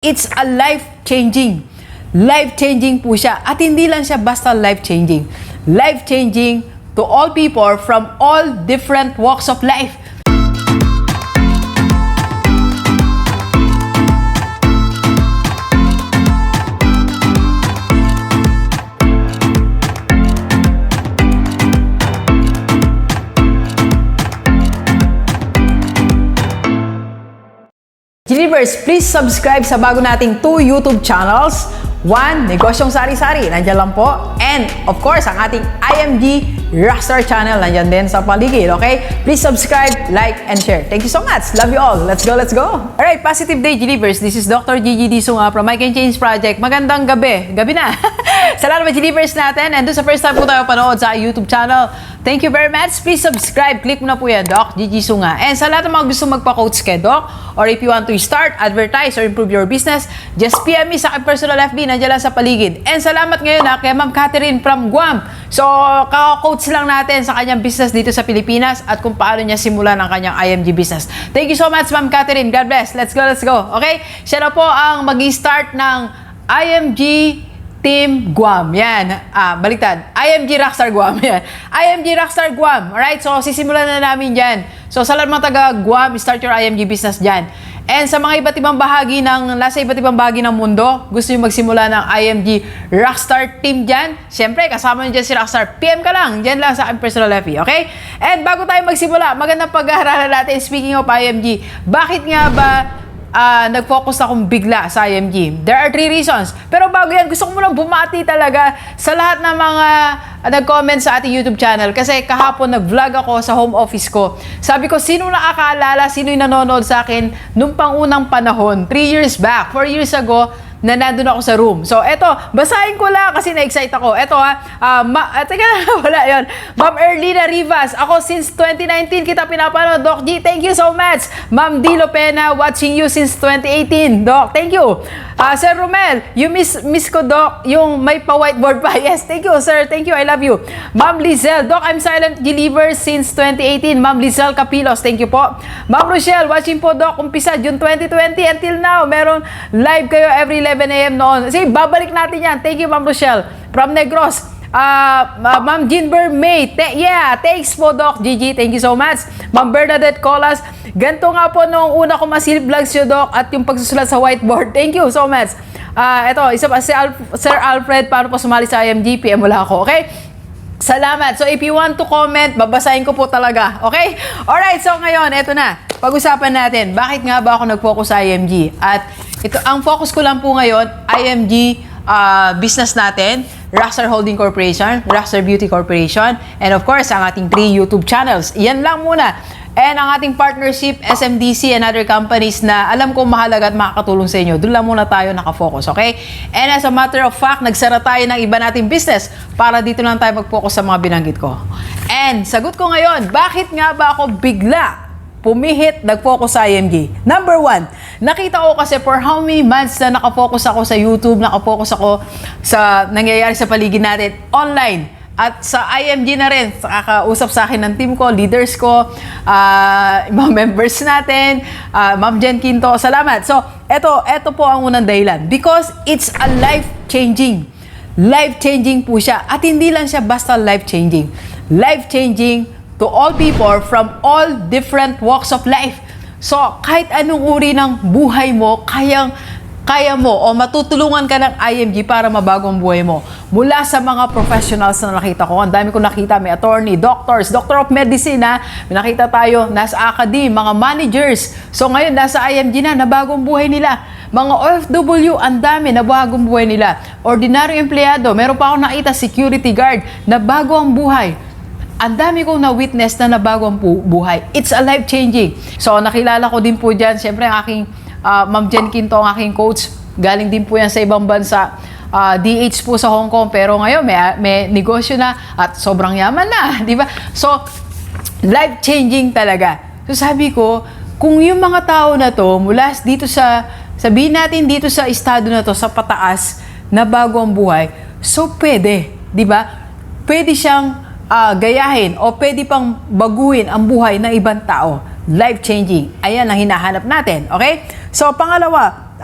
It's a life-changing. Life-changing po siya. At hindi lang siya basta life-changing. Life-changing to all people from all different walks of life. Gilivers, please subscribe sa bago nating 2 YouTube channels. 1, Negosyong Sari-Sari, nandiyan lang po. And of course, ang ating IMG Rockstar channel, nandiyan din sa paligid, okay? Please subscribe, like, and share. Thank you so much. Love you all. Let's go, let's go. Alright, positive day, Gilivers. This is Dr. Gigi Sunga from I Can Change Project. Magandang gabi. Gabi na. Sa lahat ng Gilivers natin, and doon sa first time po tayo panood sa YouTube channel, thank you very much. Please subscribe. Click mo na po yan, Doc Gigi Sunga. And sa lahat ng mga gusto magpa-coach kay Doc, or if you want to start, advertise, or improve your business, just PM me sa aking personal FB, nandiyan lang sa paligid. And salamat ngayon kay Ma'am Catherine from Guam. So, kaka-coach lang natin sa kanyang business dito sa Pilipinas at kung paano niya simulan ang kanyang IMG business. Thank you so much, Ma'am Catherine. God bless. Let's go, let's go. Okay? Siya na po ang mag-start ng IMG Team Guam. Yan. Baliktad. IMG Rockstar Guam. Yan. IMG Rockstar Guam. Alright? So, sisimulan na namin dyan. So, sa lahat mga taga Guam, start your IMG business dyan. And sa mga iba't ibang bahagi nasa iba't ibang bahagi ng mundo, gusto nyo magsimula ng IMG Rockstar Team dyan, syempre, kasama nyo dyan si Rockstar. PM ka lang. Dyan lang sa aking personal FB. Okay? And bago tayo magsimula, magandang pag-aaralan natin. Speaking of IMG, bakit nga ba nag-focus akong bigla sa IMG? There are 3 reasons. Pero bago yan, gusto ko munang bumati talaga sa lahat ng mga nag-comment sa ating YouTube channel. Kasi kahapon nag-vlog ako sa home office ko. Sabi ko, sino nakakaalala, sino yung nanonood sa akin nung pangunang panahon, 3 years back, 4 years ago, na nandun ako sa room. So, eto, basahin ko lang kasi na-excite ako. Eto teka, wala yun. Ma'am Erlina Rivas, ako since 2019 kita pinapanood. Doc G, thank you so much. Ma'am Dilo Pena, watching you since 2018. Doc, thank you. Sir Romel, you miss ko, Doc, yung may pa-whiteboard pa. Yes, thank you, sir. Thank you, I love you. Ma'am Lizelle, Doc, I'm silent Gilivers since 2018. Ma'am Lizelle Capilos, thank you po. Ma'am Rochelle, watching po, Doc, umpisa June 2020 until now. Meron live kayo every 11 a.m. noon. Sige, babalik natin yan. Thank you, Ma'am Rochelle. From Negros, Ma'am Jinber May, thanks po, Doc Gigi. Thank you so much. Ma'am Bernadette Colas, ganito nga po nung una ko masilip vlogs yun, Doc, at yung pagsusulat sa whiteboard. Thank you so much. Ito, isa pa, Sir Alfred, paano po sumali sa IMG? PM mo lang ako, okay? Salamat. So, if you want to comment, babasahin ko po talaga. Okay? Alright, so ngayon, eto na. Pag-usapan natin, bakit nga ba ako nag-focus sa IMG? At ito, ang focus ko lang po ngayon, IMG business natin, Rockstar Holding Corporation, Rockstar Beauty Corporation, and of course, ang ating 3 YouTube channels. Yan lang muna. And ang ating partnership, SMDC and other companies na alam ko mahalaga at makakatulong sa inyo. Doon lang muna tayo nakafocus, okay? And as a matter of fact, nagsara tayo ng iba nating business para dito lang tayo mag-focus sa mga binanggit ko. And sagot ko ngayon, bakit nga ba ako bigla pumihit, nag-focus sa IMG? Number 1, nakita ko kasi for how many months na nakafocus ako sa YouTube, nakafocus ako sa nangyayari sa paligid natin online. At sa IMG na rin, kakausap sa akin ng team ko, leaders ko, mga members natin, Ma'am Jen Quinto, salamat. So, eto po ang unang dahilan. Because it's a life-changing. Life-changing po siya. At hindi lang siya basta life-changing. Life-changing to all people from all different walks of life. So, kahit anong uri ng buhay mo, kaya mo o matutulungan ka ng IMG para mabago ang buhay mo. Mula sa mga professionals na nakita ko, ang dami ko nakita, may attorney, doctors, doctor of medicine, may nakita tayo, nasa academy, mga managers. So ngayon, nasa IMG na, nabago ang buhay nila. Mga OFW, ang dami, nabago ang buhay nila. Ordinaryo empleyado, meron pa ako nakita, security guard, nabago ang buhay. Ang dami kong na-witness na nabago ang buhay. It's a life-changing. So nakilala ko din po dyan, siyempre ang aking Ma'am Jen Quinto, ang aking coach, galing din po yan sa ibang bansa. DH po sa Hong Kong, pero ngayon may negosyo na at sobrang yaman na, di ba? So, life-changing talaga. So, sabi ko, kung yung mga tao na to, mula dito sabihin natin dito sa estado na to, sa pataas, na bago ang buhay, so pwede, di ba? Pwede siyang gayahin o pwede pang baguhin ang buhay ng ibang tao. Life-changing. Ayan ang hinahanap natin. Okay? So, pangalawa,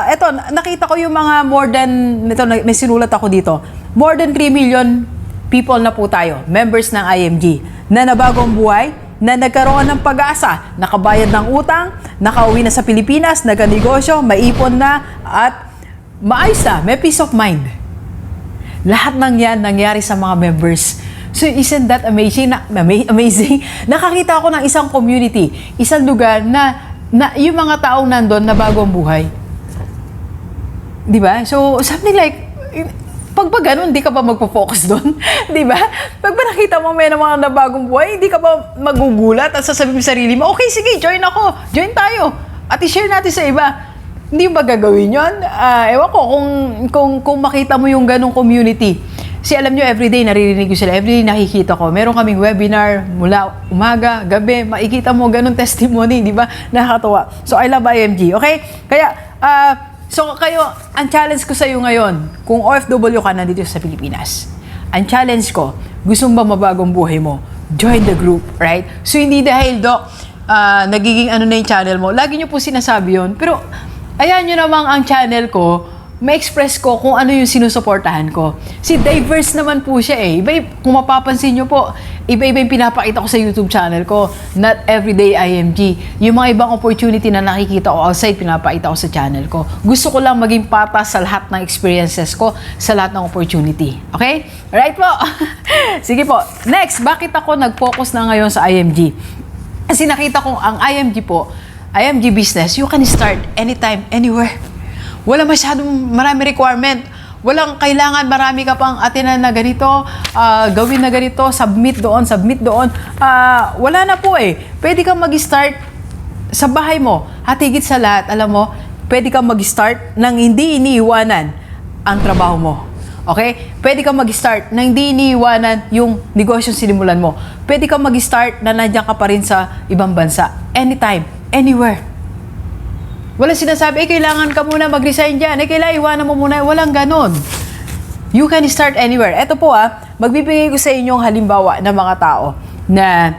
eto, nakita ko yung mga more than, ito, may sinulat ako dito, more than 3 million people na po tayo, members ng IMG, na nabagong buhay, na nagkaroon ng pag-asa, nakabayad ng utang, nakauwi na sa Pilipinas, nagkanegosyo, maipon na, at maayos na, may peace of mind. Lahat ng yan nangyari sa mga members. So, isn't that amazing? Amazing? Nakakita ako ng isang community, isang lugar na yung mga taong nandun na bagong buhay. Di ba? So, something like, pag ganun, hindi ka ba magpo-focus doon? Di ba? Pag nakita mo may mga nabagong buhay, hindi ka ba magugulat at sasabihin sa sarili mo, okay, sige, join ako, join tayo, at i-share natin sa iba. Hindi ba gagawin yun? Ewan ko, kung makita mo yung ganong community. Kasi alam nyo, everyday naririnig ko sila, everyday nakikita ko. Meron kaming webinar mula umaga, gabi, makikita mo ganong testimony, di ba? Nakakatawa. So, I love IMG, okay? Kaya, so kayo, ang challenge ko sa iyo ngayon, kung OFW ka nandito sa Pilipinas, ang challenge ko, gusto mo ba mabagong buhay mo? Join the group, right? So, hindi dahil, Doc, nagiging ano na yung channel mo. Lagi nyo po sinasabi yun. Pero, ayan nyo namang ang channel ko, ma-express ko kung ano yung sinusuportahan ko. Si diverse naman po siya eh. Kung mapapansin nyo po, iba-iba yung pinapakita ko sa YouTube channel ko. Not everyday IMG. Yung mga ibang opportunity na nakikita ko outside, pinapakita ko sa channel ko. Gusto ko lang maging patas sa lahat ng experiences ko, sa lahat ng opportunity. Okay? Alright po? Sige po. Next, bakit ako nag-focus na ngayon sa IMG? Kasi nakita ko ang IMG po, IMG business, you can start anytime, anywhere. Wala masyadong marami requirement. Walang kailangan marami ka pang atinan na ganito, gawin na ganito, submit doon. Wala na po eh. Pwede kang mag-start sa bahay mo. At higit sa lahat, alam mo, pwede kang mag-start nang hindi iniiwanan ang trabaho mo. Okay? Pwede kang mag-start nang hindi iniiwanan yung negosyong sinimulan mo. Pwede kang mag-start na nandiyan ka pa rin sa ibang bansa. Anytime, anywhere. Wala sinasabi, kailangan ka muna mag-resign dyan, kailangan iwanan mo muna. Walang ganon. You can start anywhere. Ito po magbibigay ko sa inyong halimbawa ng mga tao na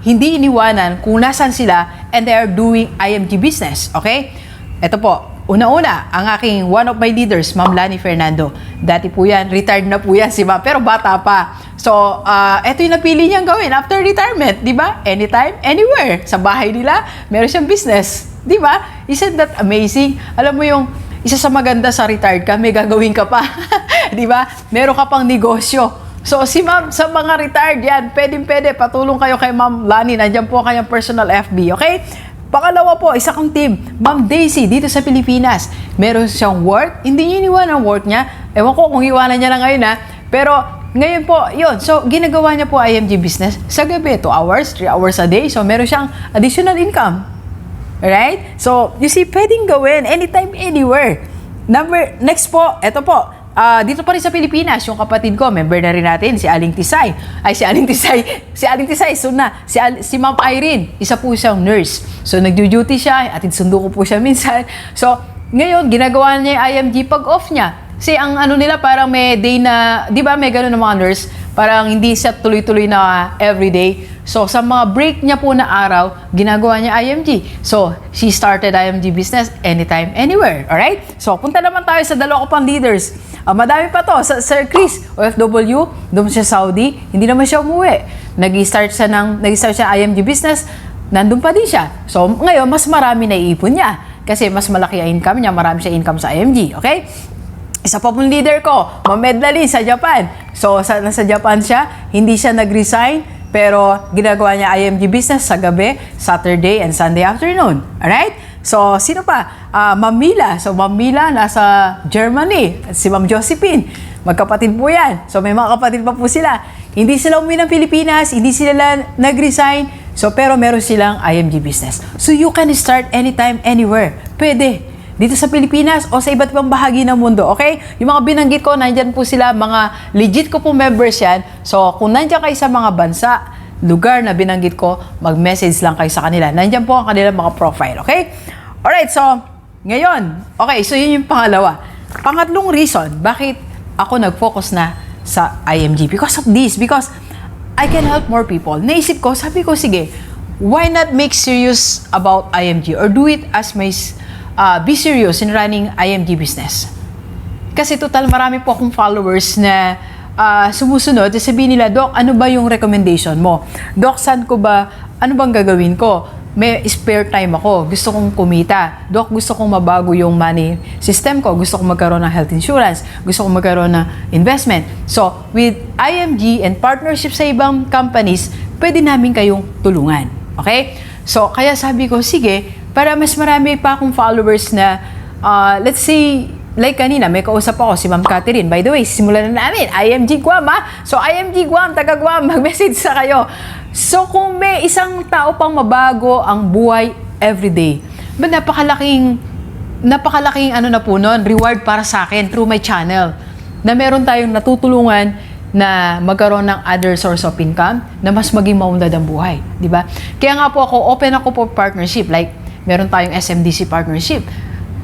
hindi iniwanan kung nasan sila and they are doing IMG business. Okay? Ito po, una-una, ang aking one of my leaders, Ma'am Lani Fernando. Dati po yan, retired na po yan si Ma'am, pero bata pa. So, ito yung napili niyang gawin after retirement, di ba? Anytime, anywhere. Sa bahay nila, meron siyang business. Di ba? Isn't that amazing? Alam mo yung isa sa maganda sa retired ka, may gagawin ka pa. Di ba? Meron ka pang negosyo. So, si Ma'am, sa mga retired yan, pwede, patulong kayo kay Ma'am Lani. Nandiyan po kanyang personal FB, okay? Pangalawa po, isa kang team, Ma'am Daisy, dito sa Pilipinas. Meron siyang work, hindi niya iniwan ang work niya. Ewan ko kung iwanan niya na ngayon pero ngayon po, yun. So, ginagawa niya po IMG business sa gabi, 2 hours, 3 hours a day. So, meron siyang additional income. Alright? So, you see, pwedeng gawin anytime, anywhere. Next po, eto po. Dito pa rin sa Pilipinas, yung kapatid ko, member na rin natin, si Aling Tisay. Sunga. Si Ma'am Irene, isa po siyang nurse. So, nagdu-duty siya, atid sundo ko po siya minsan. So, ngayon, ginagawa niya yung IMG pag-off niya. Kasi ang ano nila, parang may day na, di ba may gano'n ng mga nurse, parang hindi siya tuloy-tuloy na everyday. So, sa mga break niya po na araw, ginagawa niya IMG. So, she started IMG business anytime, anywhere. Alright? So, punta naman tayo sa dalawa ko pang leaders. Madami pa to. Sir Chris, OFW, doon siya Saudi, hindi naman siya umuwi. Nag-start siya IMG business, nandun pa din siya. So, ngayon, mas marami na iipon niya. Kasi mas malaki ang income niya, marami siya income sa IMG. Okay? Isa pa pong leader ko, Ma'am Medlali sa Japan. So, nasa Japan siya, hindi siya nag-resign, pero ginagawa niya IMG business sa gabi, Saturday and Sunday afternoon. Alright? So, sino pa? Ma'am Mila. So, Ma'am Mila nasa Germany. Si Ma'am Josephine. Magkapatid po yan. So, may mga kapatid pa po sila. Hindi sila umuwi ng Pilipinas, hindi sila nag-resign. So, pero meron silang IMG business. So, you can start anytime, anywhere. Pwede. Dito sa Pilipinas o sa iba't ibang bahagi ng mundo, okay? Yung mga binanggit ko, nandyan po sila, mga legit ko po members yan. So, kung nandyan kayo sa mga bansa, lugar na binanggit ko, mag-message lang kayo sa kanila. Nandyan po ang kanilang mga profile, okay? Alright, so, ngayon, okay, so yun yung pangalawa. Pangatlong reason, bakit ako nag-focus na sa IMG? Because of this, because I can help more people. Naisip ko, sabi ko, sige, why not make serious about IMG or do it as my be serious in running IMG business. Kasi total marami po akong followers na sumusunod, sabihin nila, Doc, ano ba yung recommendation mo? Doc, saan ko ba, ano bang gagawin ko? May spare time ako, gusto kong kumita. Doc, gusto kong mabago yung money system ko, gusto kong magkaroon ng health insurance, gusto kong magkaroon ng investment. So, with IMG and partnership sa ibang companies, pwede namin kayong tulungan. Okay? So, kaya sabi ko, sige, para mas marami pa akong followers na, let's say, like kanina, may kausap ako si Ma'am Catherine. By the way, simulan na namin, IMG Guam ha. So, IMG Guam, taga Guam, mag-message sa kayo. So, kung may isang tao pang mabago ang buhay everyday, ba napakalaking ano na po nun, reward para sa akin through my channel. Na meron tayong natutulungan na magkaroon ng other source of income na mas maging maunlad ang buhay. Di ba? Kaya nga po open ako po partnership. Like, meron tayong SMDC partnership.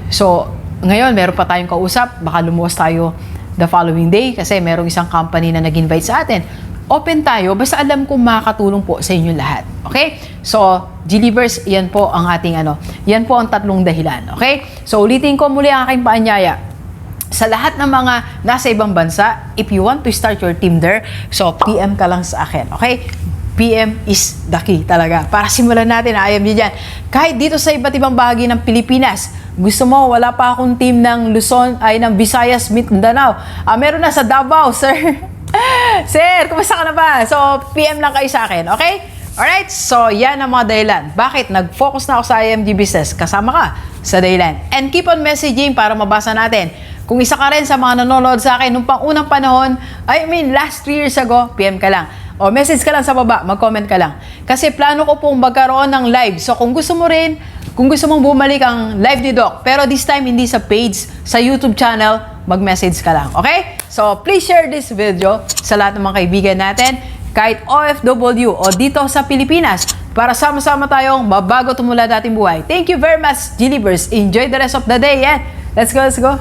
So, ngayon, meron pa tayong kausap. Baka lumuwas tayo the following day kasi merong isang company na nag-invite sa atin. Open tayo, basta alam kong makakatulong po sa inyo lahat. Okay? So, Gilivers, yan po ang ating yan po ang tatlong dahilan. Okay? So, ulitin ko muli ang aking paanyaya. Sa lahat ng mga nasa ibang bansa, if you want to start your team there, so PM ka lang sa akin. Okay? PM is the key talaga. Para simulan natin ang IMG dyan. Kahit dito sa iba't ibang bahagi ng Pilipinas, gusto mo, wala pa akong team ng Luzon, ng Visayas, Mindanao. Meron na sa Davao, sir. Sir, kumusta ka na ba? So, PM lang kayo sa akin, okay? Alright, so yan ang mga dahilan. Bakit? Nag-focus na ako sa IMG business. Kasama ka sa dahilan. And keep on messaging para mabasa natin. Kung isa ka rin sa mga nanonood sa akin nung pang-unang panahon, last 3 years ago, PM ka lang. O message ka lang sa baba, mag-comment ka lang. Kasi plano ko pong magkaroon ng live. So kung gusto mo rin, kung gusto mong bumalik ang live ni Doc, pero this time hindi sa page, sa YouTube channel, mag-message ka lang. Okay? So please share this video sa lahat ng mga kaibigan natin, kahit OFW o dito sa Pilipinas, para sama-sama tayong mabago tumulad ating buhay. Thank you very much, Gilivers. Enjoy the rest of the day. Let's go, let's go.